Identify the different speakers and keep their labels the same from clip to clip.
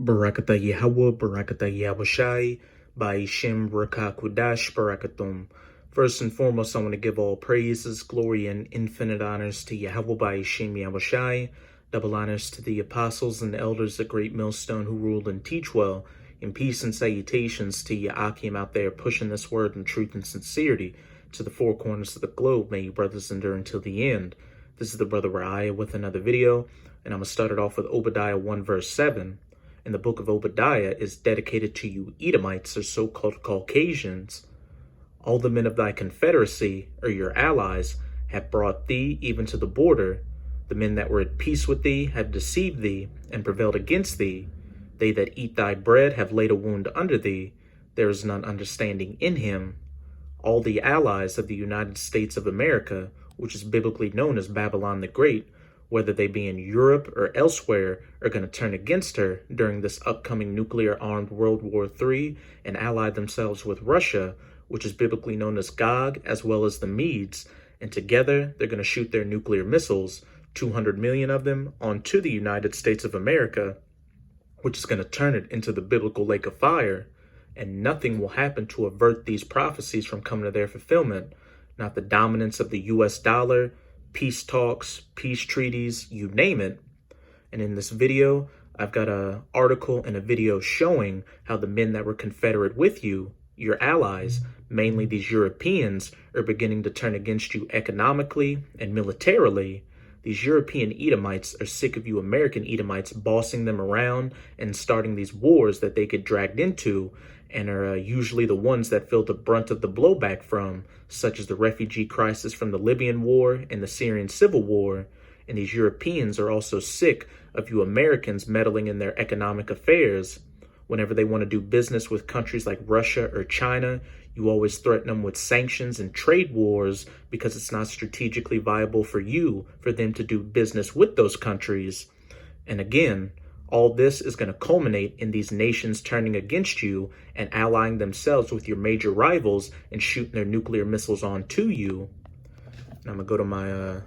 Speaker 1: Barakatah Yahweh, Barakatah Yahushai, Ba'ishem Rakakudash, Barakatum. First and foremost, I want to give all praises, glory, and infinite honors to Yahweh Ba'ishem Yahushai, double honors to the apostles and elders of Great Millstone who rule and teach well, and peace and salutations to Ya'akim out there pushing this word in truth and sincerity to the four corners of the globe. May you brothers endure until the end. This is the brother Ra'aya with another video, and I'm going to start it off with Obadiah 1 verse 7. And the book of Obadiah is dedicated to you Edomites, or so-called Caucasians. All the men of thy confederacy, or your allies, have brought thee even to the border. The men that were at peace with thee have deceived thee and prevailed against thee. They that eat thy bread have laid a wound under thee. There is none understanding in him. All the allies of the United States of America, which is biblically known as Babylon the Great, whether they be in Europe or elsewhere, are going to turn against her during this upcoming nuclear-armed World War III and ally themselves with Russia, which is biblically known as Gog, as well as the Medes, and together they're going to shoot their nuclear missiles, 200 million of them, onto the United States of America, which is going to turn it into the biblical lake of fire, and nothing will happen to avert these prophecies from coming to their fulfillment. Not the dominance of the US dollar, peace talks, peace treaties, you name it. And in this video, I've got an article and a video showing how the men that were Confederate with you, your allies, mainly these Europeans, are beginning to turn against you economically and militarily. These European Edomites are sick of you American Edomites bossing them around and starting these wars that they get dragged into, and are usually the ones that feel the brunt of the blowback from, such as the refugee crisis from the Libyan war and the Syrian civil war. And these Europeans are also sick of you Americans meddling in their economic affairs. Whenever they want to do business with countries like Russia or China, you always threaten them with sanctions and trade wars because it's not strategically viable for them to do business with those countries. And again, all this is going to culminate in these nations turning against you and allying themselves with your major rivals and shooting their nuclear missiles onto you. And I'm going to go to my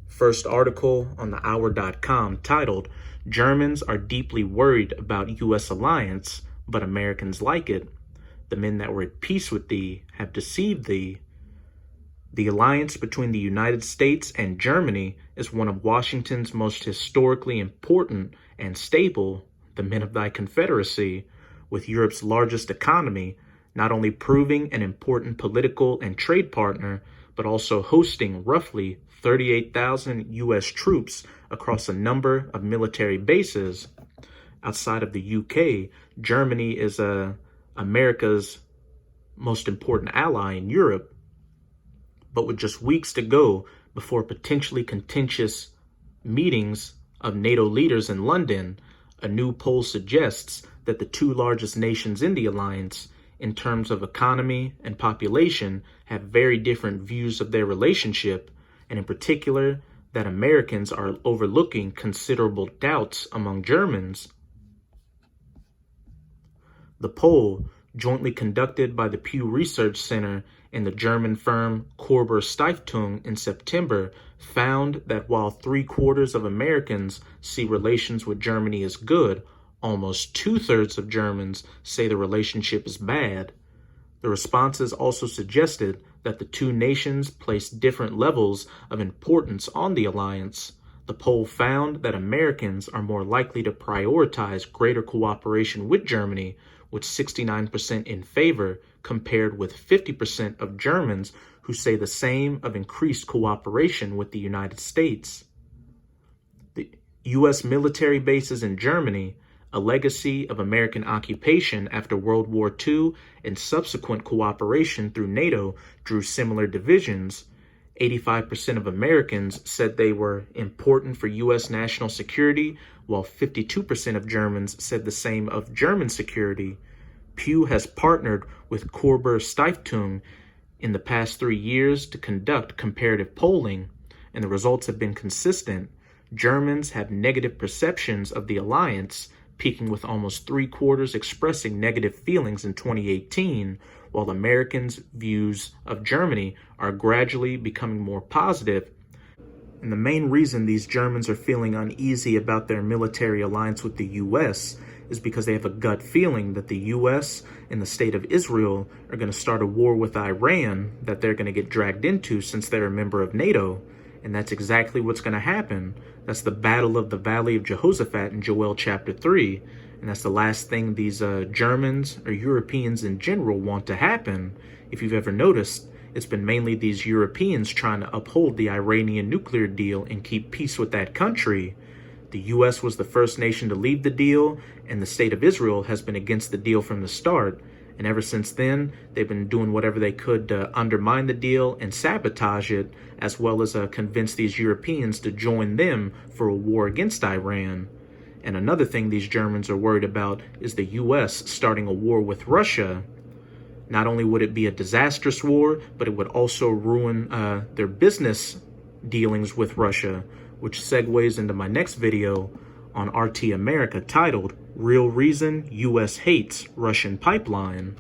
Speaker 1: first article on the hour.com titled, Germans are deeply worried about U.S. alliance, but Americans like it. The men that were at peace with thee have deceived thee. The alliance between the United States and Germany is one of Washington's most historically important and stable, the men of thy confederacy, with Europe's largest economy, not only proving an important political and trade partner, but also hosting roughly 38,000 U.S. troops across a number of military bases. Outside of the UK, Germany is America's most important ally in Europe. But with just weeks to go before potentially contentious meetings of NATO leaders in London, a new poll suggests that the two largest nations in the alliance, in terms of economy and population, have very different views of their relationship, and in particular, that Americans are overlooking considerable doubts among Germans. The poll, jointly conducted by the Pew Research Center and the German firm Korber Stiftung in September, found that while 3/4 of Americans see relations with Germany as good, almost 2/3 of Germans say the relationship is bad. The responses also suggested that the two nations place different levels of importance on the alliance. The poll found that Americans are more likely to prioritize greater cooperation with Germany, with 69% in favor, compared with 50% of Germans who say the same of increased cooperation with the United States. The U.S. military bases in Germany, a legacy of American occupation after World War II and subsequent cooperation through NATO, drew similar divisions. 85% of Americans said they were important for U.S. national security, while 52% of Germans said the same of German security. Pew has partnered with Korber Stiftung in the past 3 years to conduct comparative polling, and the results have been consistent. Germans have negative perceptions of the alliance, peaking with almost 3/4 expressing negative feelings in 2018, while Americans' views of Germany are gradually becoming more positive. And the main reason these Germans are feeling uneasy about their military alliance with the U.S. is because they have a gut feeling that the U.S. and the state of Israel are going to start a war with Iran that they're going to get dragged into since they're a member of NATO. And that's exactly what's going to happen. That's the battle of the Valley of Jehoshaphat in Joel chapter 3. And that's the last thing these Germans or Europeans in general want to happen. If you've ever noticed, it's been mainly these Europeans trying to uphold the Iranian nuclear deal and keep peace with that country. The U.S. was the first nation to leave the deal, and the state of Israel has been against the deal from the start. And ever since then, they've been doing whatever they could to undermine the deal and sabotage it, as well as convince these Europeans to join them for a war against Iran. And another thing these Germans are worried about is the U.S. starting a war with Russia. Not only would it be a disastrous war, but it would also ruin their business dealings with Russia, which segues into my next video on RT America titled, Real Reason U.S. Hates Russian Pipeline.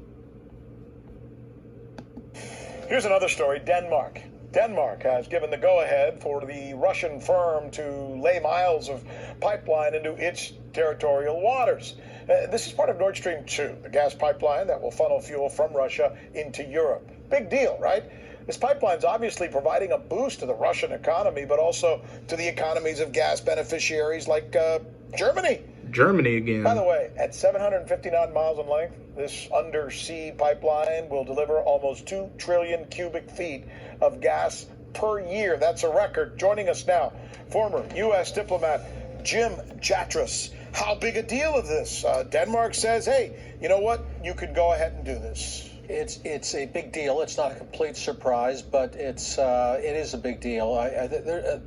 Speaker 2: Here's another story. Denmark has given the go-ahead for the Russian firm to lay miles of pipeline into its territorial waters. This is part of Nord Stream 2, the gas pipeline that will funnel fuel from Russia into Europe. Big deal, right? This pipeline's obviously providing a boost to the Russian economy, but also to the economies of gas beneficiaries like Germany.
Speaker 1: Germany again.
Speaker 2: By the way, at 759 miles in length, this undersea pipeline will deliver almost 2 trillion cubic feet of gas per year. That's a record. Joining us now, former U.S. diplomat Jim Jatras. How big a deal is this? Denmark says, hey, you know what? You can go ahead and do this.
Speaker 3: It's a big deal. It's not a complete surprise, but it is a big deal.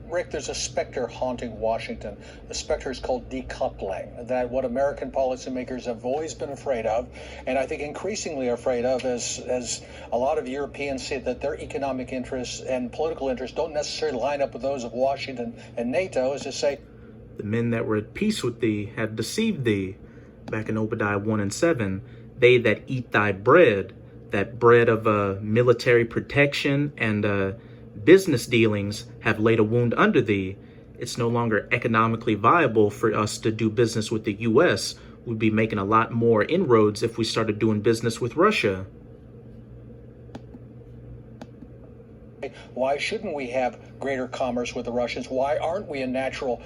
Speaker 3: Rick, there's a specter haunting Washington. The specter is called decoupling. That what American policymakers have always been afraid of, and I think increasingly afraid of, as a lot of Europeans see that their economic interests and political interests don't necessarily line up with those of Washington and NATO, is to say,
Speaker 1: the men that were at peace with thee have deceived thee. Back in Obadiah 1 and 7, they that eat thy bread, that bread of military protection and business dealings, have laid a wound under thee. It's no longer economically viable for us to do business with the U.S. We'd be making a lot more inroads if we started doing business with Russia.
Speaker 3: why shouldn't we have greater commerce with the Russians? Why aren't we a natural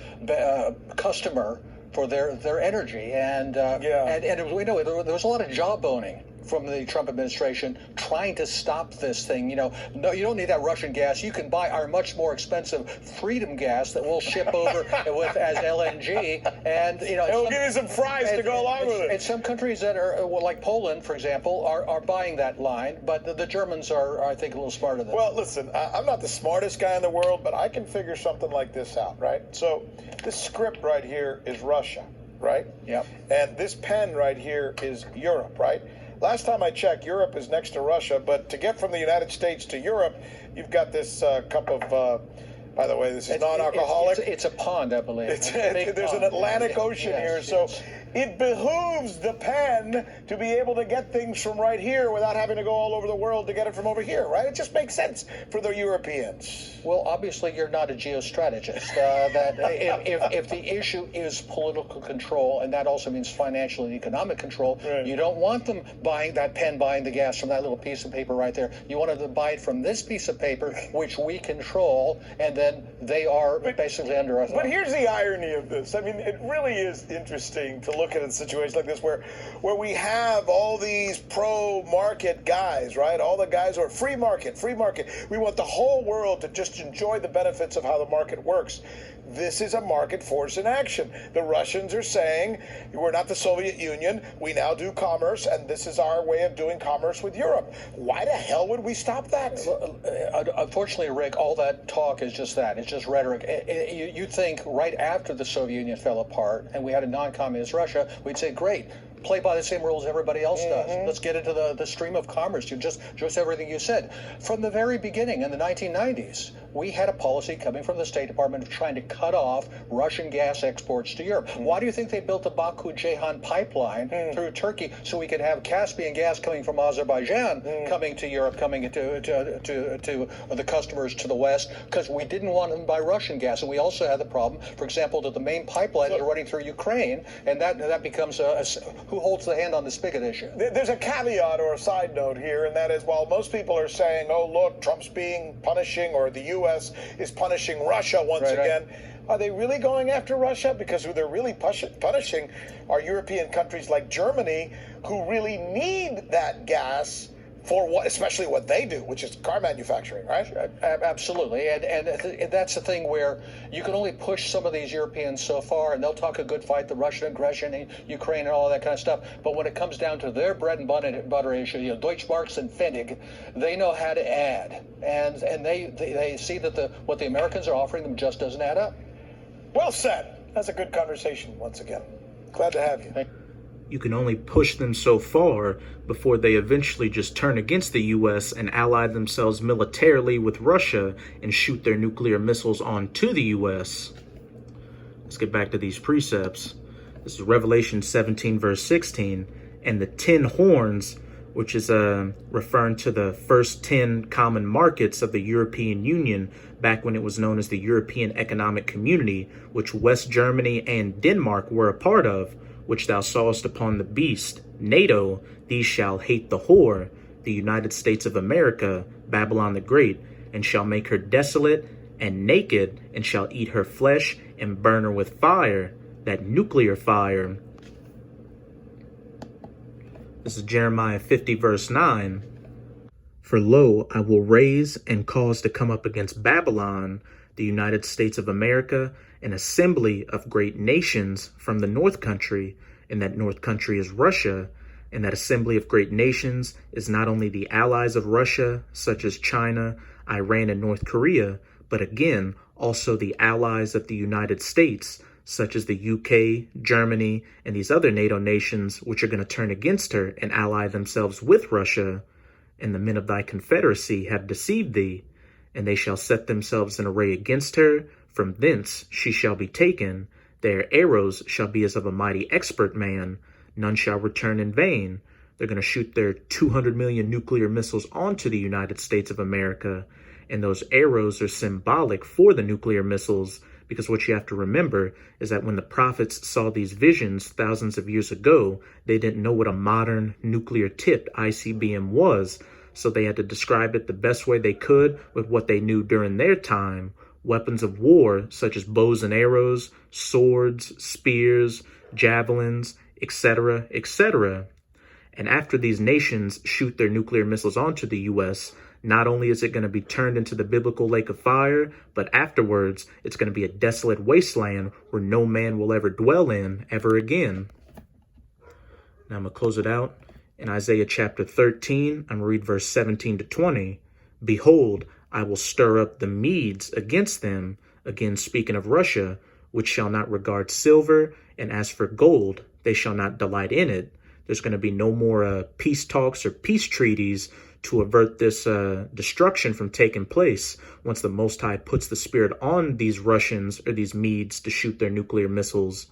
Speaker 3: customer for their energy? And we know there was a lot of jawboning from the Trump administration trying to stop this thing. No, you don't need that Russian gas. You can buy our much more expensive Freedom gas that we'll ship over with as LNG, and
Speaker 2: we'll give you some fries to go along with it.
Speaker 3: And some countries that are like Poland, for example, are buying that line, but the Germans are, I think, a little smarter than.
Speaker 2: Well, listen, I'm not the smartest guy in the world, but I can figure something like this out, right? So this script right here is Russia, right?
Speaker 3: Yep.
Speaker 2: And this pen right here is Europe, right? Last time I checked, Europe is next to Russia, but to get from the United States to Europe, you've got this cup of, by the way, this is non-alcoholic.
Speaker 3: It's a pond, I believe.
Speaker 2: There's an Atlantic Ocean here, so it behooves the pen to be able to get things from right here without having to go all over the world to get it from over here, right? It just makes sense for the Europeans.
Speaker 3: Well, obviously, you're not a geostrategist. That if the issue is political control, and that also means financial and economic control, right, you don't want them buying the gas from that little piece of paper right there. You want them to buy it from this piece of paper, which we control, and then they are basically under our thumb.
Speaker 2: But here's the irony of this. I mean, it really is interesting to look at a situation like this where we have all these pro-market guys, right? All the guys who are free market. We want the whole world to just enjoy the benefits of how the market works. This is a market force in action. The Russians are saying, we're not the Soviet Union. We now do commerce, and this is our way of doing commerce with Europe. Why the hell would we stop that?
Speaker 3: Unfortunately, Rick, all that talk is just that. It's just rhetoric. You'd think right after the Soviet Union fell apart and we had a non-communist Russia, we'd say, great, play by the same rules everybody else does. Let's get into the stream of commerce. Just everything you said. From the very beginning in the 1990s, we had a policy coming from the State Department of trying to cut off Russian gas exports to Europe. Why do you think they built the Baku-Ceyhan pipeline through Turkey so we could have Caspian gas coming from Azerbaijan coming to Europe, coming to the customers to the West? Because we didn't want them to buy Russian gas. And we also had the problem, for example, that the main pipelines are running through Ukraine, and that becomes who holds the hand on the spigot issue.
Speaker 2: There's a caveat or a side note here, and that is while most people are saying, oh, look, Trump's being punishing, or the U.S. is punishing Russia once again, are they really going after Russia? Because who they're really punishing are European countries like Germany, who really need that gas for what, especially what they do, which is car manufacturing, right?
Speaker 3: Absolutely, and that's the thing where you can only push some of these Europeans so far, and they'll talk a good fight, the Russian aggression in Ukraine and all that kind of stuff. But when it comes down to their bread and butter issue, Deutschmarks and Pfennig, they know how to add, and they see that what the Americans are offering them just doesn't add up.
Speaker 2: Well said. That's a good conversation once again. Glad to have you.
Speaker 1: You can only push them so far before they eventually just turn against the U.S. and ally themselves militarily with Russia and shoot their nuclear missiles onto the U.S. Let's get back to these precepts. This is Revelation 17, verse 16. And the 10 horns, which is referring to the first 10 common markets of the European Union back when it was known as the European Economic Community, which West Germany and Denmark were a part of, which thou sawest upon the beast, NATO, these shall hate the whore, the United States of America, Babylon the Great, and shall make her desolate and naked, and shall eat her flesh and burn her with fire, that nuclear fire. This is Jeremiah 50, verse 9. For lo, I will raise and cause to come up against Babylon, the United States of America, an assembly of great nations from the north country, and that north country is Russia, and that assembly of great nations is not only the allies of Russia, such as China, Iran, and North Korea, but again, also the allies of the United States, such as the UK, Germany, and these other NATO nations, which are going to turn against her and ally themselves with Russia. And the men of thy confederacy have deceived thee, and they shall set themselves in array against her. From thence she shall be taken. Their arrows shall be as of a mighty expert man. None shall return in vain. They're going to shoot their 200 million nuclear missiles onto the United States of America. And those arrows are symbolic for the nuclear missiles, because what you have to remember is that when the prophets saw these visions thousands of years ago, they didn't know what a modern nuclear-tipped ICBM was, so they had to describe it the best way they could with what they knew during their time. Weapons of war, such as bows and arrows, swords, spears, javelins, etc., etc. And after these nations shoot their nuclear missiles onto the U.S., not only is it going to be turned into the biblical lake of fire, but afterwards it's going to be a desolate wasteland where no man will ever dwell in ever again. Now I'm going to close it out in Isaiah chapter 13. I'm going to read verse 17 to 20. Behold, I will stir up the Medes against them, again speaking of Russia, which shall not regard silver, and as for gold, they shall not delight in it. There's going to be no more peace talks or peace treaties to avert this destruction from taking place once the Most High puts the spirit on these Russians or these Medes to shoot their nuclear missiles.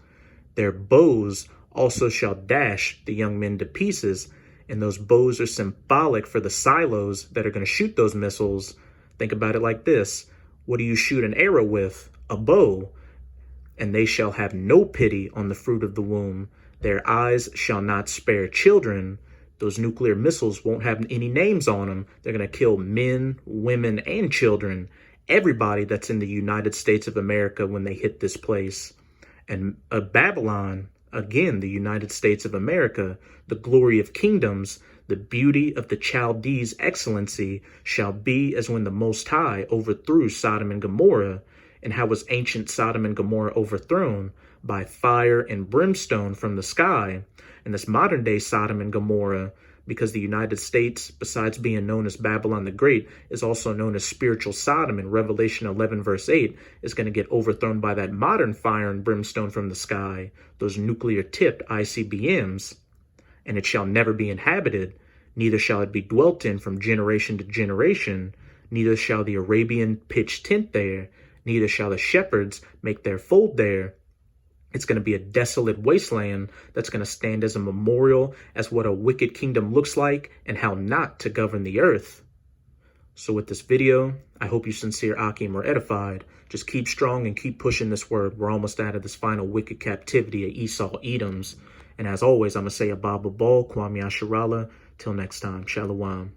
Speaker 1: Their bows also shall dash the young men to pieces, and those bows are symbolic for the silos that are going to shoot those missiles. Think about it like this. What do you shoot an arrow with? A bow. And they shall have no pity on the fruit of the womb. Their eyes shall not spare children. Those nuclear missiles won't have any names on them. They're going to kill men, women, and children. Everybody that's in the United States of America when they hit this place. And Babylon, again, the United States of America, the glory of kingdoms, the beauty of the Chaldees' excellency shall be as when the Most High overthrew Sodom and Gomorrah. And how was ancient Sodom and Gomorrah overthrown? By fire and brimstone from the sky. And this modern day Sodom and Gomorrah, because the United States, besides being known as Babylon the Great, is also known as spiritual Sodom in Revelation 11 verse 8, is going to get overthrown by that modern fire and brimstone from the sky, those nuclear tipped ICBMs. And it shall never be inhabited, neither shall it be dwelt in from generation to generation, neither shall the Arabian pitch tent there, neither shall the shepherds make their fold there. It's going to be a desolate wasteland that's going to stand as a memorial as what a wicked kingdom looks like and how not to govern the earth. So with this video, I hope you sincere Akim are edified. Just keep strong and keep pushing this word. We're almost out of this final wicked captivity of Esau Edoms. And as always, I'm going to say Abba Bal, Kwame Asharala. Till next time, Shalom.